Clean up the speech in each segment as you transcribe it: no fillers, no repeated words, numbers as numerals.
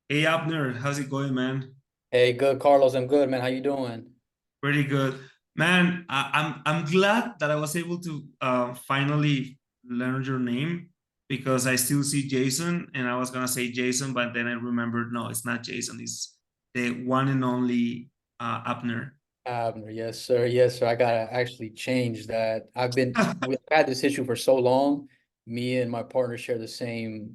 Hey Abner, how's it going, man? Hey, good, Carlos. I'm good, man. How you doing? Pretty good, man. I'm glad that I was able to finally learn your name because I still see Jason, and I was gonna say Jason, but then I remembered no, it's not Jason. It's the one and only Abner. Abner, yes, sir. Yes, sir. I gotta actually change that. We've had this issue for so long. Me and my partner share the same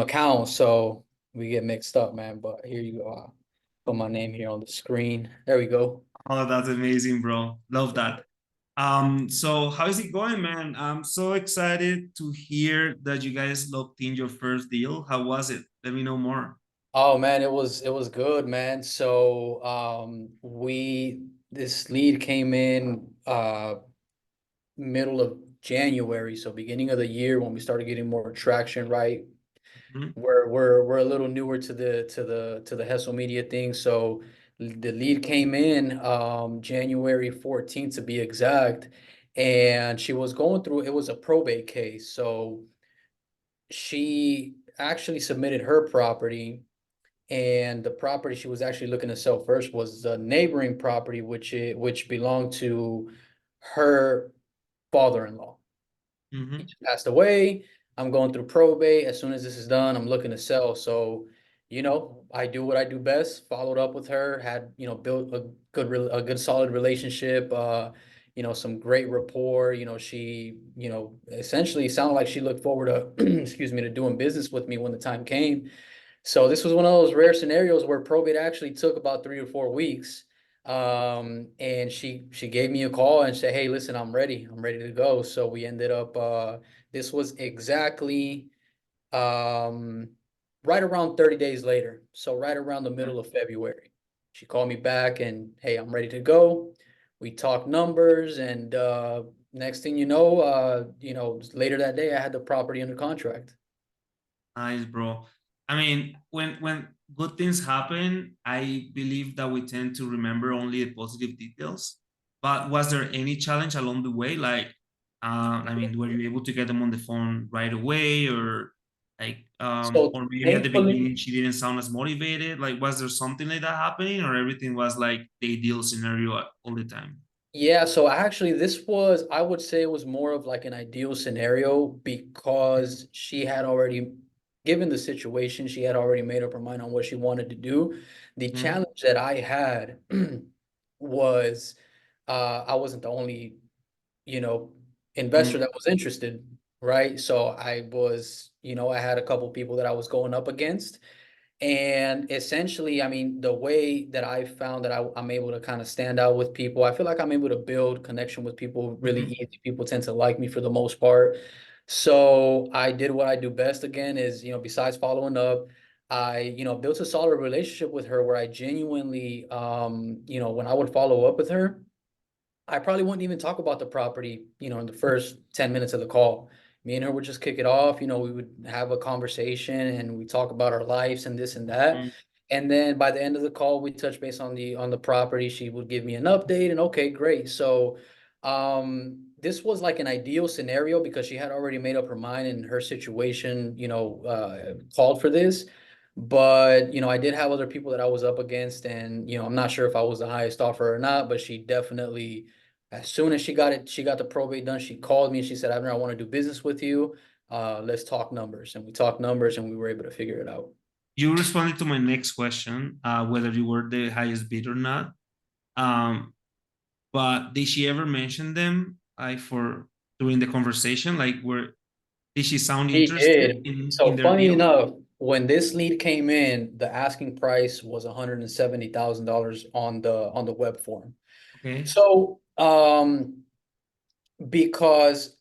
account, so we get mixed up, man. But here you go. Put my name here on the screen. There we go. Oh, that's amazing, bro. Love that. So how is it going, man? I'm so excited to hear that you guys locked in your first deal. How was it? Let me know more. Oh man, it was good, man. So we this lead came in middle of January, so beginning of the year when we started getting more traction, right? Mhm. We're a little newer to the Hesel media thing. So the lead came in January 14th to be exact, and she was going through it was a probate case. So she actually submitted her property, and the property she was actually looking to sell first was the neighboring property, which belonged to her father-in-law. He Mhm. just passed away. I'm going through probate. As soon as this is done, I'm looking to sell. So, I do what I do best. Followed up with her, had, built a good solid relationship, some great rapport. She, essentially sounded like she looked forward to, excuse me, to doing business with me when the time came. So this was one of those rare scenarios where probate actually took about 3 or 4 weeks. And she gave me a call and said, "Hey, listen, I'm ready. I'm ready to go." So we ended up this was exactly um right around 30 days later. So right around the middle of February. She called me back and, "Hey, I'm ready to go." We talked numbers, and next thing later that day I had the property under contract. Nice, bro. I mean, when good things happen, I believe that we tend to remember only the positive details. But was there any challenge along the way? Like, I mean, were you able to get them on the phone right away, or So or maybe at the thankfully, beginning she didn't sound as motivated? Like, was there something like that happening, or everything was like the ideal scenario all the time? yeah, so actually I would say it was more of like an ideal scenario because she had already, given the situation, she had already made up her mind on what she wanted to do. The Mm-hmm. challenge that I had was I wasn't the only, you know, investor that was interested, right? So I had a couple people that I was going up against. And essentially, I mean, the way that I found that I'm able to kind of stand out with people, I feel like I'm able to build connection with people really Mm-hmm. easy. People tend to like me for the most part. So I did what I do best again is, besides following up, I, built a solid relationship with her where I genuinely, when I would follow up with her, I probably wouldn't even talk about the property, in the first 10 minutes of the call. Me and her would just kick it off. We would have a conversation and we talk about our lives and this and that. And then by the end of the call, we touch base on the property. She would give me an update and okay, great. So this was like an ideal scenario because she had already made up her mind and her situation, called for this. But, I did have other people that I was up against, and, I'm not sure if I was the highest offer or not, but she definitely, as soon as she got the probate done, she called me and she said, "Abner, I want to do business with you. Let's talk numbers." And we talked numbers and we were able to figure it out. You responded to my next question, whether you were the highest bid or not. Um, but did she ever mention them like for during the conversation? Like, where did she sound She interested did. in So their funny deal? enough, when this lead came in, the asking price was $170,000 on the web form. Okay. So because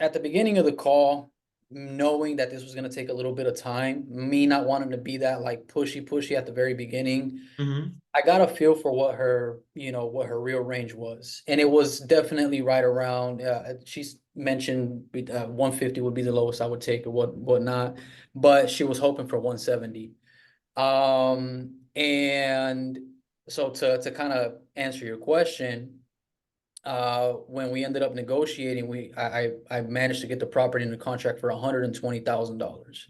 at the beginning of the call, knowing that this was going to take a little bit of time, me not wanting to be that like pushy at the very beginning, Mm-hmm. I got a feel for what her real range was, and it was definitely right around. She's mentioned 150 would be the lowest I would take, or whatnot, but she was hoping for 170. And so to kind of answer your question, when we ended up negotiating, I managed to get the property in the contract for $120,000.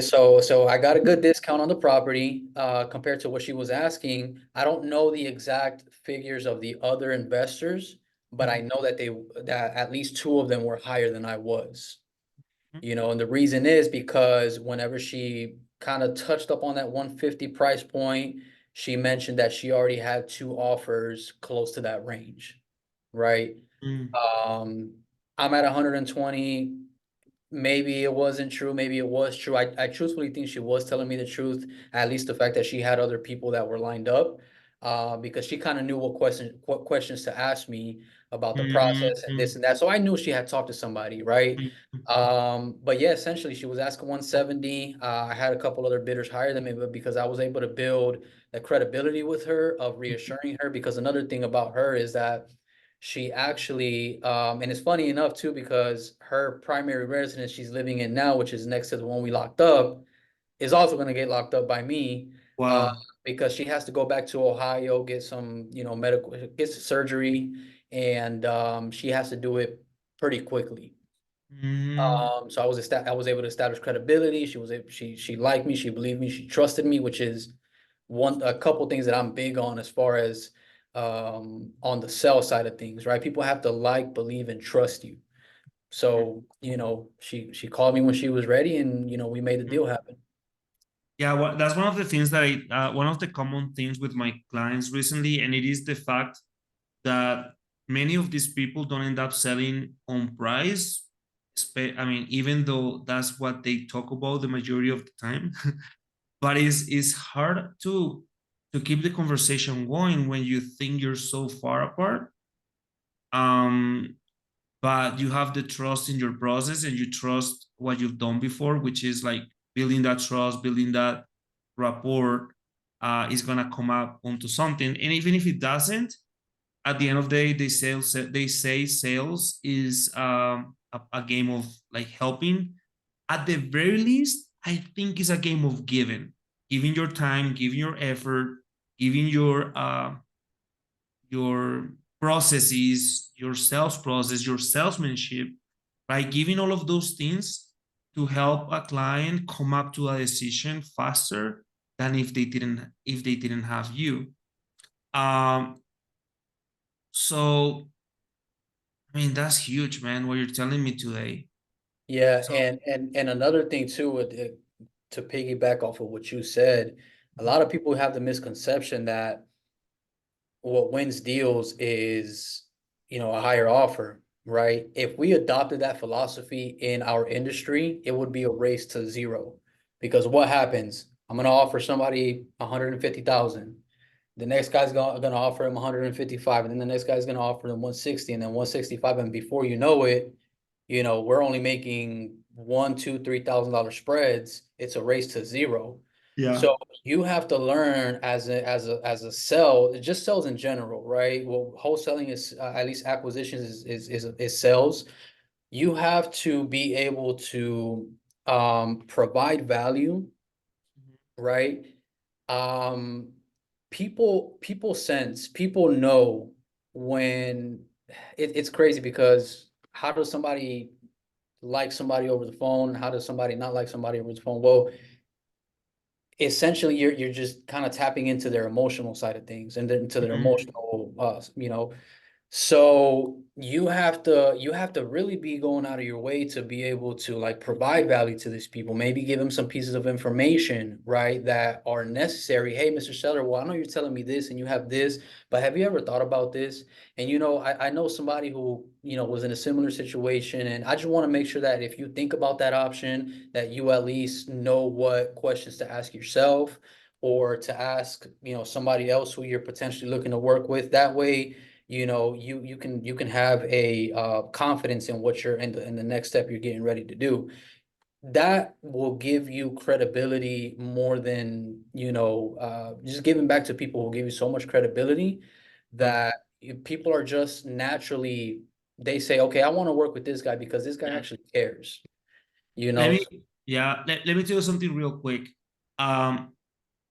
So I got a good discount on the property, compared to what she was asking. I don't know the exact figures of the other investors, but I know that at least two of them were higher than I was. And the reason is because whenever she kind of touched up on that 150 price point, she mentioned that she already had two offers close to that range, right? Mm, Um, I'm at 120. Maybe it wasn't true, maybe it was true. I truthfully think she was telling me the truth, at least the fact that she had other people that were lined up. Because she kind of knew what questions to ask me about the mm, process and mm, this and that. So I knew she had talked to somebody, right? mm, But yeah, essentially she was asking 170. I had a couple other bidders higher than me, but because I was able to build the credibility with her of reassuring her, because another thing about her is that she actually, and it's funny enough too, because her primary residence she's living in now, which is next to the one we locked up, is also going to get locked up by me, uh, wow. because she has to go back to Ohio, get some, medical, get surgery, and she has to do it pretty quickly. Mm, So I was able to establish credibility. She liked me, she believed me, she trusted me, which is a couple things that I'm big on as far as on the sell side of things, right? People have to like, believe, and trust you. So, she called me when she was ready, and we made the deal happen. yeah, well, that's one of the things that one of the common things with my clients recently, and it is the fact that many of these people don't end up selling on price. I mean, even though that's what they talk about the majority of the time, but it's hard to keep the conversation going when you think you're so far apart. Um, but you have the trust in your process and you trust what you've done before, which is like building that trust, building that rapport, is gonna come up onto something. And even if it doesn't, at the end of the day, they say sales is a game of like helping. At the very least, I think it's a game of giving your time, giving your effort, giving your processes, your sales process, your salesmanship, by giving all of those things to help a client come up to a decision faster than if they didn't have you. Um, so I mean that's huge, man. What you're telling me today. Yeah, So and another thing too, to piggyback off of what you said, a lot of people have the misconception that what wins deals is, a higher offer, right? If we adopted that philosophy in our industry, it would be a race to zero. Because what happens? I'm gonna offer somebody 150,000. The next guy's gonna offer him 155, and then the next guy's gonna offer them 160, and then 165, and before you know it, we're only making one, two, $3,000 spreads. It's a race to zero. yeah. So you have to learn as a sell, just sales in general, right? Well, wholesaling is, at least acquisitions is sales. You have to be able to provide value, right? Um, people sense, people know when it's crazy, because how does somebody like somebody over the phone? How does somebody not like somebody over the phone? Well, essentially you're just kind of tapping into their emotional side of things, and then to their Mhm. emotional, so you have to really be going out of your way to be able to like provide value to these people, maybe give them some pieces of information, right, that are necessary. Hey, Mr. Seller, well, I know you're telling me this and you have this, but have you ever thought about this? And I know somebody who, was in a similar situation, and I just want to make sure that if you think about that option, that you at least know what questions to ask yourself, or to ask, somebody else who you're potentially looking to work with. That way, you can have a confidence in what you're in the next step you're getting ready to do. That will give you credibility more than, just giving back to people will give you so much credibility that people are just naturally, they say, okay, I want to work with this guy because this guy actually cares, you Let know. me, yeah, let me tell you something real quick. Um,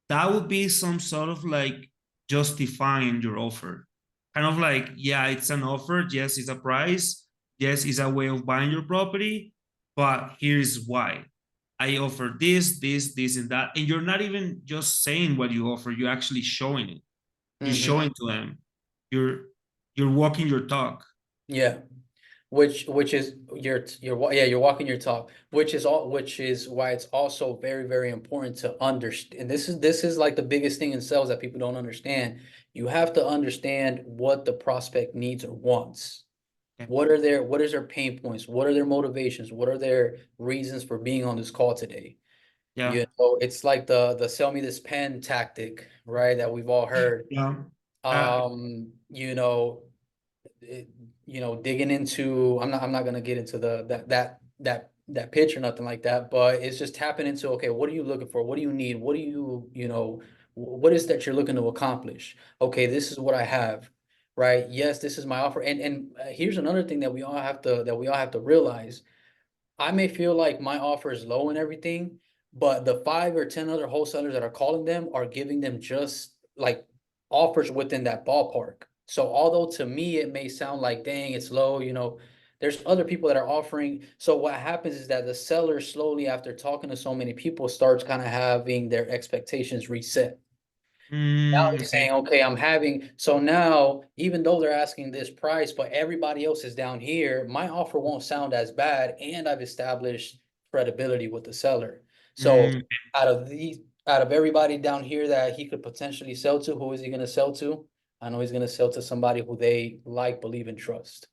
that would be some sort of like justifying your offer. Kind of like, yeah, it's an offer. Yes, it's a price. Yes, it's a way of buying your property, but here's why. I offer this, this, and that. And you're not even just saying what you offer, you're actually showing it. You're Hmm. showing to them. You're you're walking your talk. Yeah. Which is you're walking your talk, which is why it's also very important to understand. And this is like the biggest thing in sales that people don't understand. You have to understand what the prospect needs or wants. Okay. What is their pain points? What are their motivations? What are their reasons for being on this call today? Yeah. It's like the sell me this pen tactic, right? That we've all heard. Yeah. Uh, Um, you know, it, digging into, I'm not gonna get into that pitch or nothing like that, but it's just tapping into, okay, what are you looking for? What do you need? What do what is that you're looking to accomplish? Okay, this is what I have, right? Yes, this is my offer. And here's another thing that we all have to realize. I may feel like my offer is low and everything, but the 5 or 10 other wholesalers that are calling them are giving them just like offers within that ballpark. So although to me it may sound like, dang, it's low, there's other people that are offering. So what happens is that the seller slowly, after talking to so many people, starts kind of having their expectations reset. Now he's okay. saying, okay, so now, even though they're asking this price, but everybody else is down here, my offer won't sound as bad, and I've established credibility with the seller. So Mm, out of everybody down here that he could potentially sell to, who is he gonna sell to? I know he's gonna sell to somebody who they like, believe, and trust.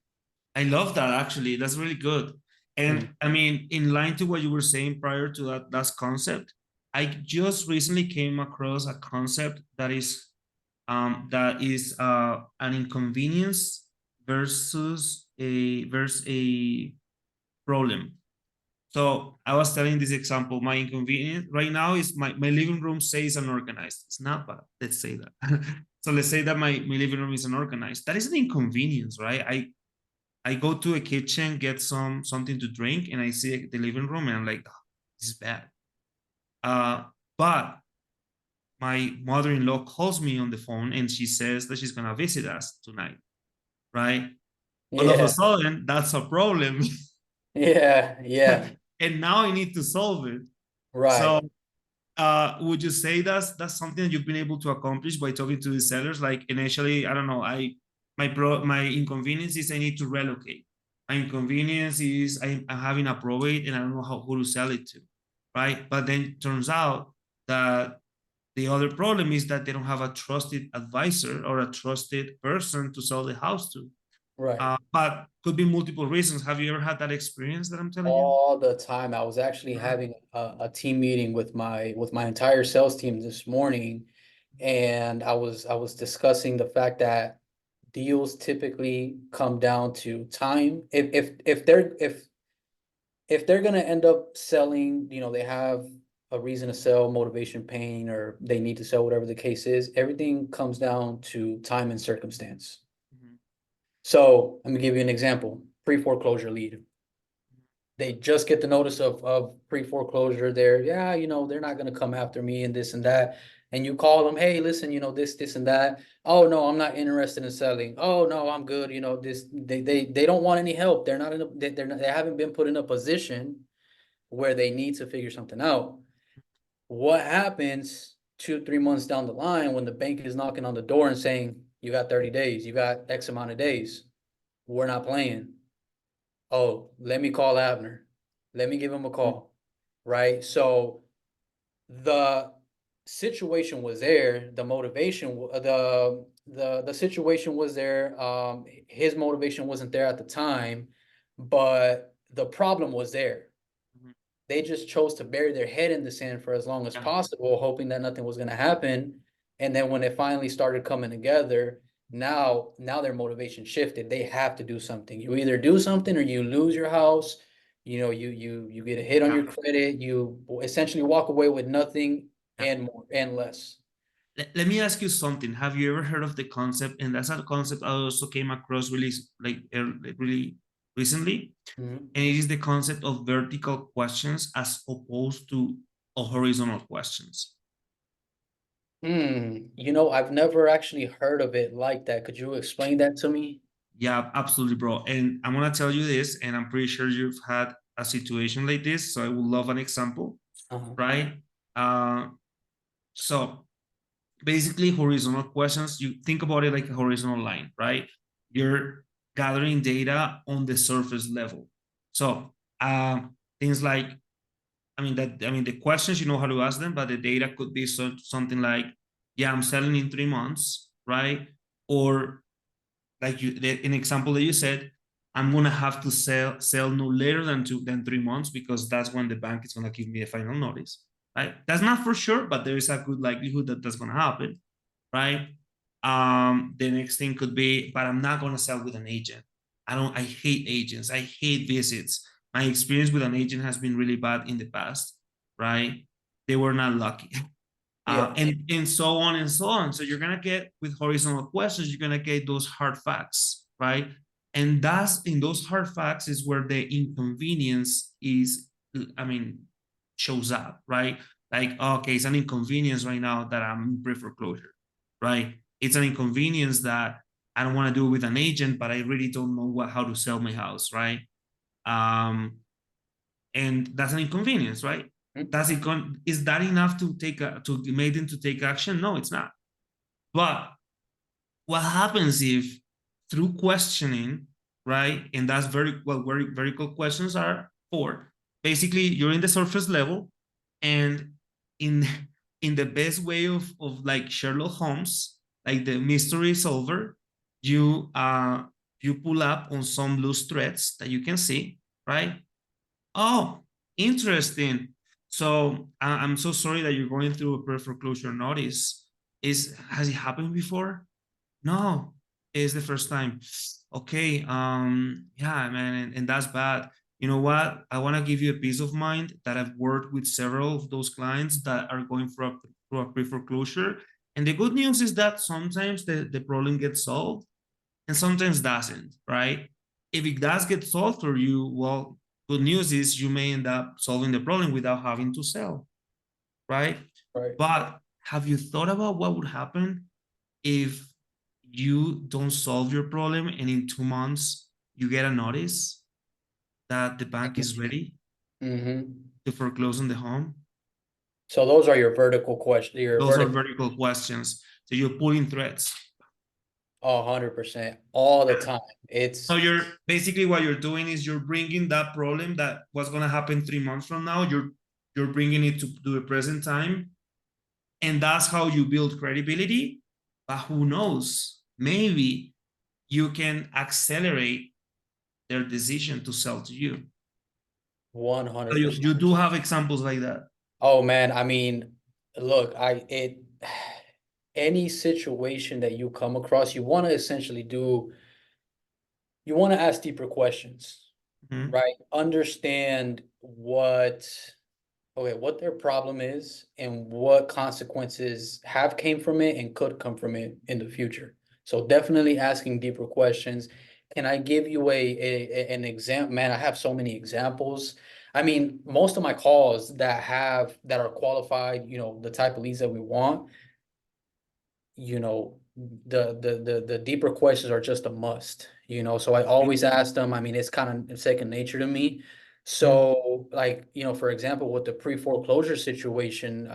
I love that actually. That's really good. Mm. And I mean, in line to what you were saying prior to that concept, I just recently came across a concept that is an inconvenience versus a problem. So I was telling this example. My inconvenience right now is my living room says unorganized. It's not bad. Let's say that. So let's say that my living room is unorganized. That is an inconvenience, right? I go to a kitchen, get something to drink, and I see the living room, and I'm like, oh, this is bad. But my mother-in-law calls me on the phone, and she says that she's gonna visit us tonight, right? All of a Yeah, sudden, that's a problem, yeah, and now I need to solve it. right. So would you say that's something that you've been able to accomplish by talking to the sellers? Like initially, I don't know, my inconvenience is I need to relocate. My inconvenience is I'm having a probate and I don't know who to sell it to, right? But then it turns out that the other problem is that they don't have a trusted advisor or a trusted person to sell the house to. Right. But could be multiple reasons. Have you ever had that experience that I'm telling you? All the time. I was actually having a team meeting with my entire sales team this morning, and I was discussing the fact that deals typically come down to time. If they're gonna end up selling, they have a reason to sell, motivation, pain, or they need to sell, whatever the case is, everything comes down to time and circumstance. Mhm. So let me give you an example. Pre-foreclosure lead. They just get the notice of pre-foreclosure. Yeah, they're not gonna come after me and this and that. And you call them, hey, listen, this and that. Oh no, I'm not interested in selling. Oh no, I'm good. They don't want any help. They're not in a they haven't been put in a position where they need to figure something out. What happens 2, 3 months down the line when the bank is knocking on the door and saying, you got 30 days, you got X amount of days, we're not playing. Oh, let me call Abner. Let me give him a call. Right? So the situation was there, the motivation, the situation was there. His motivation wasn't there at the time, but the problem was there. Mhm. They just chose to bury their head in the sand for as long as Yeah. possible, hoping that nothing was going to happen. And then when it finally started coming together, now their motivation shifted. They have to do something. You either do something or you lose your house. You get a hit on Yeah. your credit. You essentially walk away with nothing Yeah. and more and less. Let me ask you something. Have you ever heard of the concept? And that's a concept I also came across really recently. Mhm. And it is the concept of vertical questions as opposed to horizontal questions. I've never actually heard of it like that. Could you explain that to me? Yeah, absolutely, bro. And I'm gonna tell you this, and I'm pretty sure you've had a situation like this, so I would love an example, Uh-huh. right? So basically, horizontal questions, you think about it like a horizontal line, right? You're gathering data on the surface level. So things like, the questions, you know how to ask them, but the data could be something like, yeah, I'm selling in 3 months, right? Or like an example that you said, I'm gonna have to sell no later than 3 months, because that's when the bank is gonna give me a final notice, right? That's not for sure, but there is a good likelihood that that's gonna happen, right? The next thing could be, but I'm not gonna sell with an agent. I hate agents. I hate visits. My experience with an agent has been really bad in the past, right? They were not lucky. Yeah. And so on and so on. So you're gonna get, with horizontal questions, you're gonna get those hard facts, right? And that's, in those hard facts is where the inconvenience is, I mean, shows up, right? Like, okay, it's an inconvenience right now that I'm in pre-foreclosure, right? It's an inconvenience that I don't want to do it with an agent, but I really don't know how to sell my house, right? Um, and that's an inconvenience, right? Mhm. Does it is that enough to to make them to take action? No, it's not. But what happens if, through questioning, right? And that's very what very vertical questions are for. Basically, you're in the surface level, and in in the best way of like Sherlock Holmes, like the mystery solver, you you pull up on some loose threads that you can see, right? Oh, interesting. So I'm so sorry that you're going through a pre-foreclosure notice. Has it happened before? No, it's the first time. Okay, yeah, man, and that's bad. You know what? I want to give you a peace of mind that I've worked with several of those clients that are going through a pre-foreclosure. And the good news is that sometimes the problem gets solved and sometimes doesn't, right? If it does get solved for you, well, good news is you may end up solving the problem without having to sell, right? Right. But have you thought about what would happen if you don't solve your problem and in 2 months you get a notice that the bank is ready Mm-hmm. to foreclose on the home? So those are your vertical questions, your Those are vertical, vertical questions. So you're pulling threads. 100% all the time. So It's you're basically, what you're doing is you're bringing that problem that was going to happen 3 months from now. You're bringing it to the present time, and that's how you build credibility. But who knows? Maybe you can accelerate their decision to sell to you. So you 100%. you do have examples like that. Oh man, I mean, look, any situation that you come across, you want to essentially you want to ask deeper questions, Mhm. right? Understand what their problem is and what consequences have came from it and could come from it in the future. So definitely asking deeper questions. Can I give you an example? Man, I have so many examples. I mean, most of my calls that are qualified, the type of leads that we want, you know, the deeper questions are just a must, so I always ask them. I mean, it's kind of second nature to me. Mhm. So like, for example, with the pre-foreclosure situation,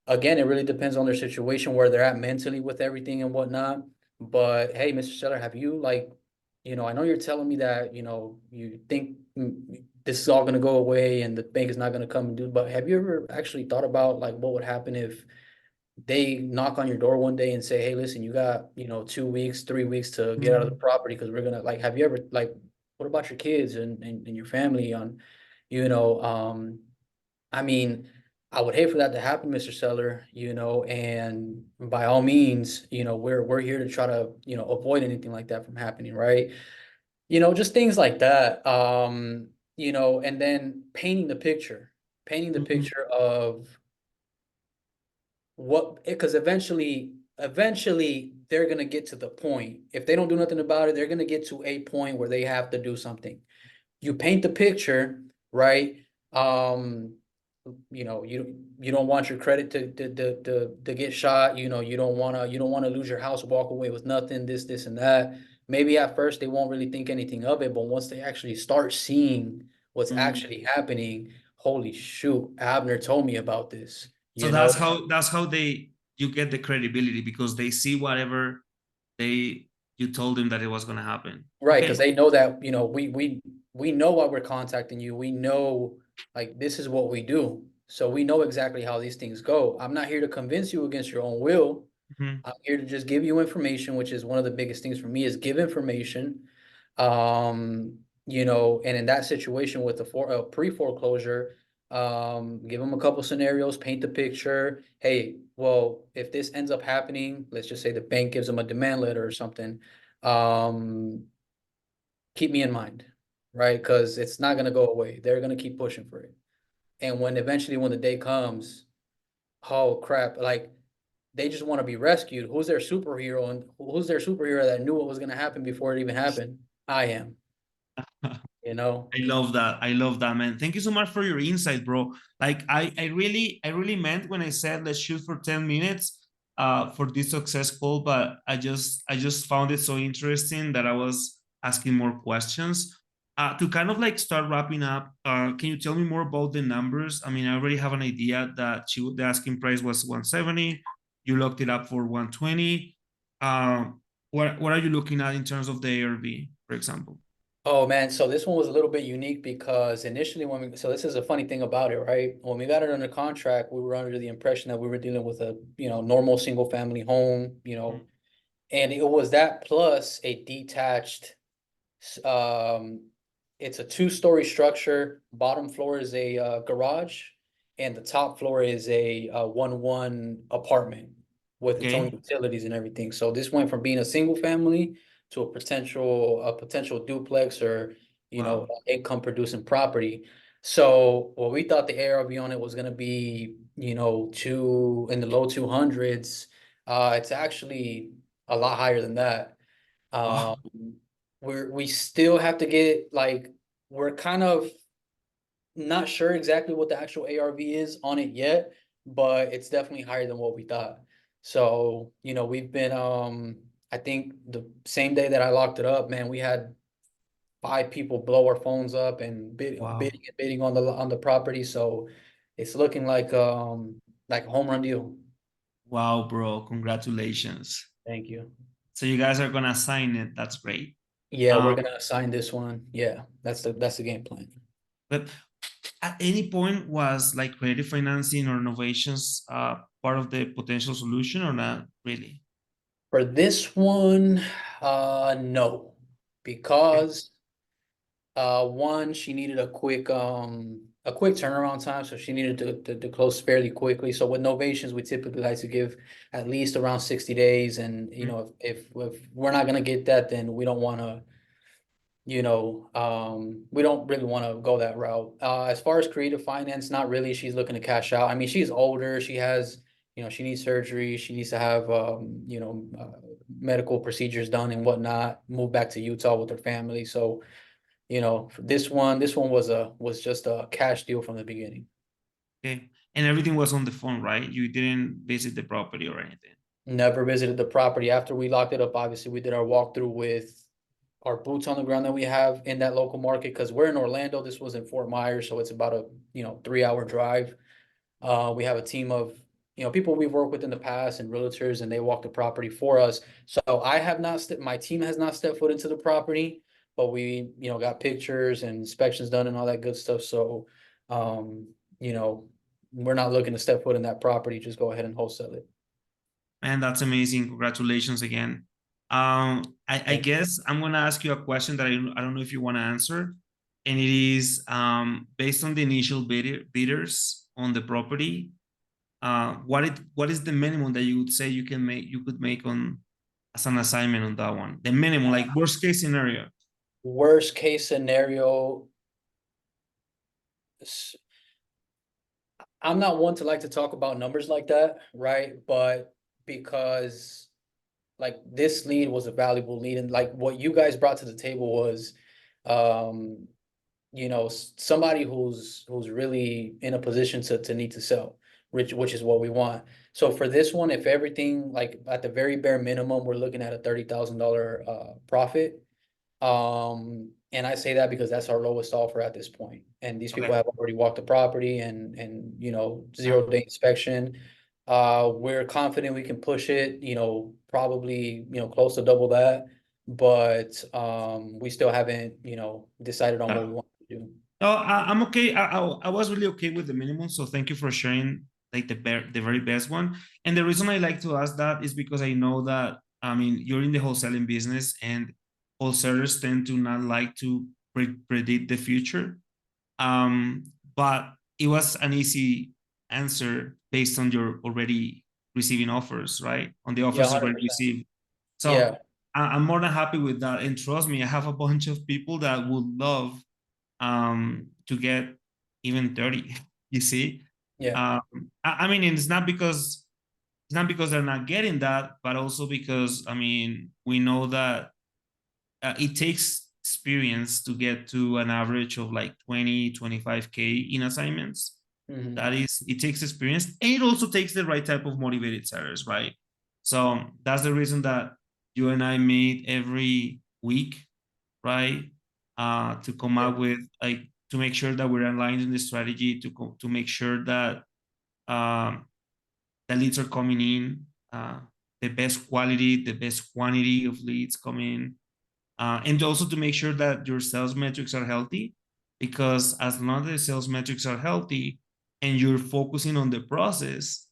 again, it really depends on their situation, where they're at mentally with everything and whatnot. But hey, Mr. Seller, have you like, I know you're telling me that, you think this is all going to go away and the bank is not going to come and do, but have you ever actually thought about like what would happen if they knock on your door one day and say, "Hey, listen, you got, 2 weeks, 3 weeks to get out of the Mhm. property because we're gonna like." Have you ever like, what about your kids and your family on, you know, I mean, I would hate for that to happen, Mr. Seller, and by all means, we're here to try to, avoid anything like that from happening, right? Just things like that. And then painting the Mhm. picture of what, because eventually they're going to get to the point. If they don't do nothing about it, they're going to get to a point where they have to do something. You paint the picture, right? um you don't want your credit to get shot. You don't want to lose your house, walk away with nothing, this and that. maybe at first they won't really think anything of it, but once they actually start seeing what's Mm. actually happening, holy shoot, Abner told me about this, So you know? that's how they you get the credibility because they see whatever they you told them that it was gonna happen. Right, because Okay. they know that, we know why we're contacting you. We know like this is what we do. So we know exactly how these things go. I'm not here to convince you against your own will. Mhm. I'm here to just give you information, which is one of the biggest things for me is give information. And in that situation with the pre-foreclosure, give them a couple scenarios, paint the picture. Hey, well, if this ends up happening, let's just say the bank gives them a demand letter or something. Um, Keep me in mind, right? Because it's not gonna go away. They're gonna keep pushing for it. And when eventually when the day comes, oh crap, like they just want to be rescued. Who's their superhero and who's their superhero that knew what was gonna happen before it even happened? I am, you know. I love that. I love that, man. Thank you so much for your insight, bro. Like I really meant when I said let's shoot for 10 minutes for this success call, but I just found it so interesting that I was asking more questions. To kind of like start wrapping up, can you tell me more about the numbers? I mean, I already have an idea that the asking price was 170. You locked it up for 120. What are you looking at in terms of the ARV, for example? Oh man, so this one was a little bit unique because initially so this is a funny thing about it, right? When we got it under contract, we were under the impression that we were dealing with a, normal single family home, and it was that plus a detached, um, it's a two-story structure. Bottom floor is a garage, and the top floor is a one apartment with its own Okay. utilities and everything. So this went from being a single family to a potential duplex or Wow. income producing property. So what we thought the ARV on it was gonna be, two in the low 200s. It's actually a lot higher than that. Wow. Um, we still have to get like we're kind of not sure exactly what the actual ARV is on it yet, but it's definitely higher than what we thought. So, we've been I think the same day that I locked it up, man, we had five people blow our phones up and Wow. bidding on the property. So it's looking like a home run deal. Wow, bro. Congratulations. Thank you. So you guys are gonna sign it. That's great. Yeah, we're Um, gonna assign this one. Yeah, that's the game plan. but at any point was like creative financing or innovations part of the potential solution or not really? For this one, no, Okay. because one, she needed a quick turnaround time, so she needed to close fairly quickly. So with novations, we typically like to give at least around 60 days, and Mhm. if we're not gonna get that, then we don't want to we don't really want to go that route. As far as creative finance, not really. She's looking to cash out. I mean, she's older. She has, she needs surgery. She needs to have, medical procedures done and whatnot. Move back to Utah with her family. So, for this one was just a cash deal from the beginning. Okay. And everything was on the phone, right? You didn't visit the property or anything. Never visited the property after we locked it up. Obviously, we did our walkthrough with our boots on the ground that we have in that local market because we're in Orlando. This was in Fort Myers, so it's about a 3-hour drive. We have a team of people we've worked with in the past and realtors, and they walk the property for us. So I have not my team has not stepped foot into the property, but we got pictures and inspections done and all that good stuff. So um, you know we're not looking to step foot in that property. Just go ahead and wholesale it. Man, that's amazing. Congratulations again. I Thank you. guess I'm gonna ask you a question that I don't know if you want to answer, and it is based on the initial bidders on the property. What is the minimum that you would say you could make on as an assignment on that one? The minimum, like worst case scenario. Worst case scenario, I'm not one to like to talk about numbers like that, right? But because like this lead was a valuable lead, and like what you guys brought to the table was, um, somebody who's really in a position to need to sell, which is what we want. So for this one, if everything, like at the very bare minimum, we're looking at a $30,000 profit. And I say that because that's our lowest offer at this point. And these people Okay. have already walked the property and Yeah. 0-day inspection. We're confident we can push it, probably, close to double that. But we still haven't, decided on what we want to do. No, I'm okay. I was really okay with the minimum. So thank you for sharing like the very best one. And the reason I like to ask that is because I know that, I mean, you're in the wholesaling business and wholesalers tend to not like to predict the future. But it was an easy answer based on your already receiving offers, right? On the Yeah, offers you already 100%. received. Yeah, So I'm more than happy with that. And trust me, I have a bunch of people that would love to get even 30. You see, yeah. I mean, it's not because they're not getting that, but also because, I mean, we know that it takes experience to get to an average of like 20-25K in assignments. Hmm. That is, it takes experience, and it also takes the right type of motivated sellers, right? So that's the reason that you and I meet every week, right? To come Yeah. up with, like, to make sure that we're aligned in the strategy, to make sure that um, the leads are coming in, the best quality, the best quantity of leads come in, and also to make sure that your sales metrics are healthy, because as long as the sales metrics are healthy and you're focusing on the process,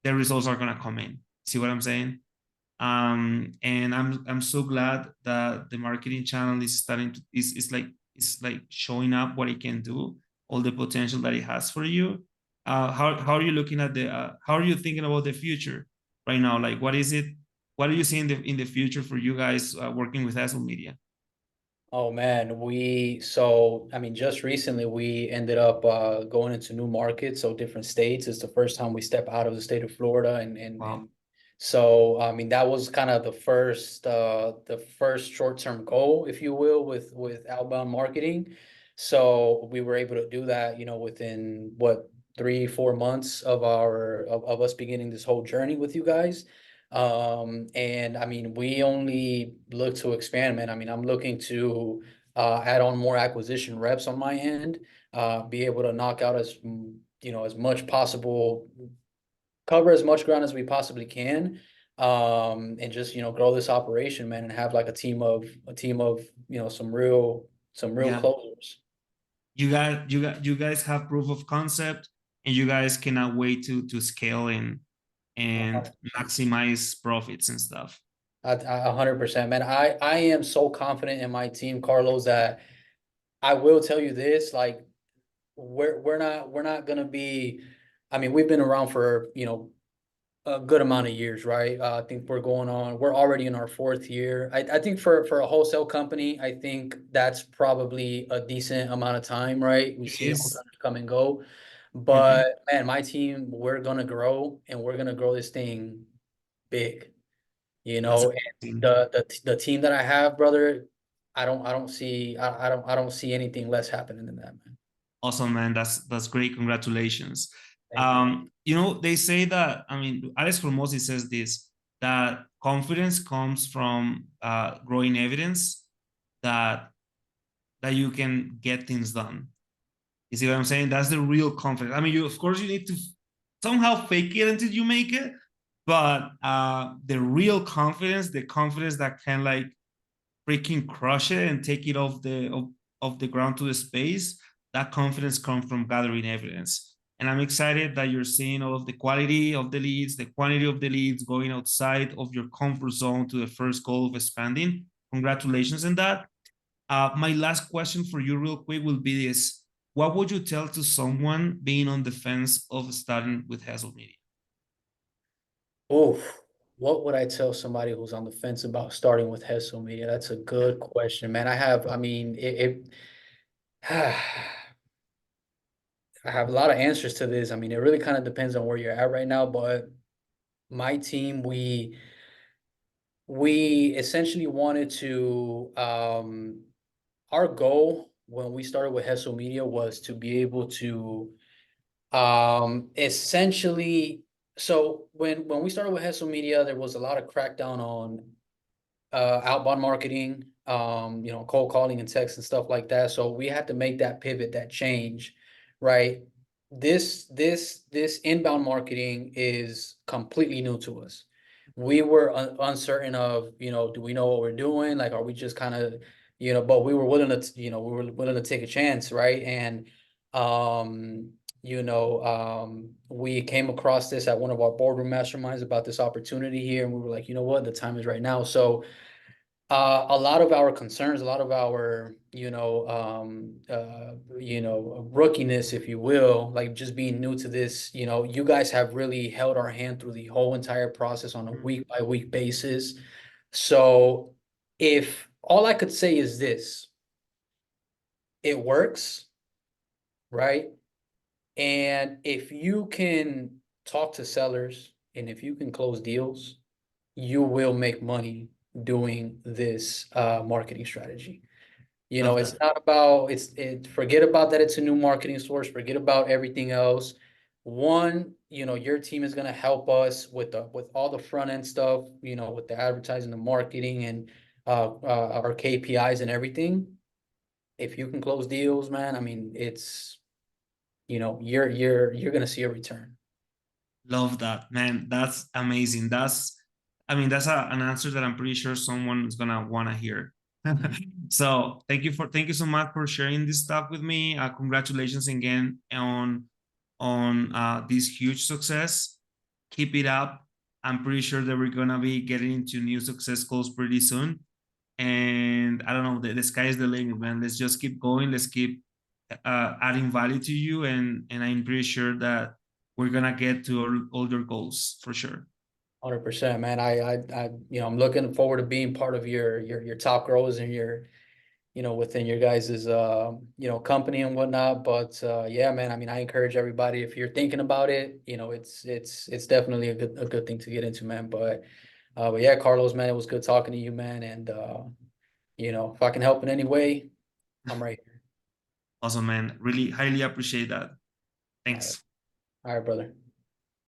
the results are going to come in. See what I'm saying? And I'm so glad that the marketing channel is starting to is like showing up what it can do, all the potential that it has for you. How are you looking at the how are you thinking about the future right now? Like, what is it? What do you see in the future for you guys working with Hesel Media? Oh man, so I mean, just recently we ended up going into new markets, so different states. It's the first time we step out of the state of Florida, Wow. and so I mean that was kind of the first short-term goal, if you will, with outbound marketing. So we were able to do that, within what 3-4 months of us beginning this whole journey with you guys. And I mean, we only look to expand, man. I mean, I'm looking to add on more acquisition reps on my end, be able to knock out as much possible, cover as much ground as we possibly can, and just, grow this operation, man, and have like a team of, some real Yeah. closers. You guys have proof of concept, and you guys cannot wait to scale and 100%. maximize profits and stuff. 100%, man. I am so confident in my team, Carlos, that I will tell you this, like we're not gonna be. I mean, we've been around for a good amount of years, right? I think we're already in our fourth year. I think for a wholesale company, I think that's probably a decent amount of time, right? We It see is. wholesalers come and go, Mhm. but man, my team, we're gonna grow and we're gonna grow this thing big, That's and amazing. the team that I have, brother, I don't see anything less happening than that, man. Awesome, man. That's great. Congratulations. Thank you. They say that, I mean, Alex Hormozzi says this, that confidence comes from growing evidence that you can get things done. You see what I'm saying? That's the real confidence. I mean, you of course you need to somehow fake it until you make it, but the real confidence, the confidence that can like freaking crush it and take it off the ground to the space, that confidence comes from gathering evidence. And I'm excited that you're seeing all of the quality of the leads, the quantity of the leads going outside of your comfort zone to the first goal of expanding. Congratulations on that. My last question for you, real quick, will be this: what would you tell to someone being on the fence of starting with Hesel Media? Oof. What would I tell somebody who's on the fence about starting with Hesel Media? That's a Yeah. good question, man. I mean, I have a lot of answers to this. I mean, it really kind of depends on where you're at right now, but my team, we essentially wanted to, our goal when we started with Hesel Media was to be able to Essentially, so when we started with Hesel Media, there was a lot of crackdown on outbound marketing, cold calling and text and stuff like that. So we had to make that pivot, that change, right? This inbound marketing is completely new to us. We were uncertain of, do we know what we're doing? Like, are we just kind of, but we were willing to, we were willing to take a chance, right? And, we came across this at one of our boardroom masterminds about this opportunity here, and we were like, you know what, the time is right now. So a lot of our concerns, a lot of our, rookiness, if you will, like just being new to this, you guys have really held our hand through the whole entire process on a week by week basis. So if all I could say is this, it works, right? And if you can talk to sellers and if you can close deals, you will make money doing this marketing strategy. Love It's that. not about forget about that it's a new marketing source, forget about everything else. One, your team is gonna help us with all the front end stuff, with the advertising, the marketing, and our KPIs and everything. If you can close deals, man, I mean, it's you're gonna see a return. Love that, man. That's amazing. I mean, that's an answer that I'm pretty sure someone is gonna wanna hear. So thank you so much for sharing this stuff with me. Congratulations again on this huge success. Keep it up. I'm pretty sure that we're gonna be getting into new success goals pretty soon. And I don't know, the sky is the limit, man. Let's just keep going. Let's keep adding value to you, and I'm pretty sure that we're gonna get to all your goals for sure. 100%, man. I'm looking forward to being part of your top growers and your, within your guys's, company and whatnot. But yeah, man. I mean, I encourage everybody if you're thinking about it, it's definitely a good thing to get into, man. But yeah, Carlos, man, it was good talking to you, man. And if I can help in any way, I'm right here. Awesome, man. Really highly appreciate that. All right, Thanks. all right, brother.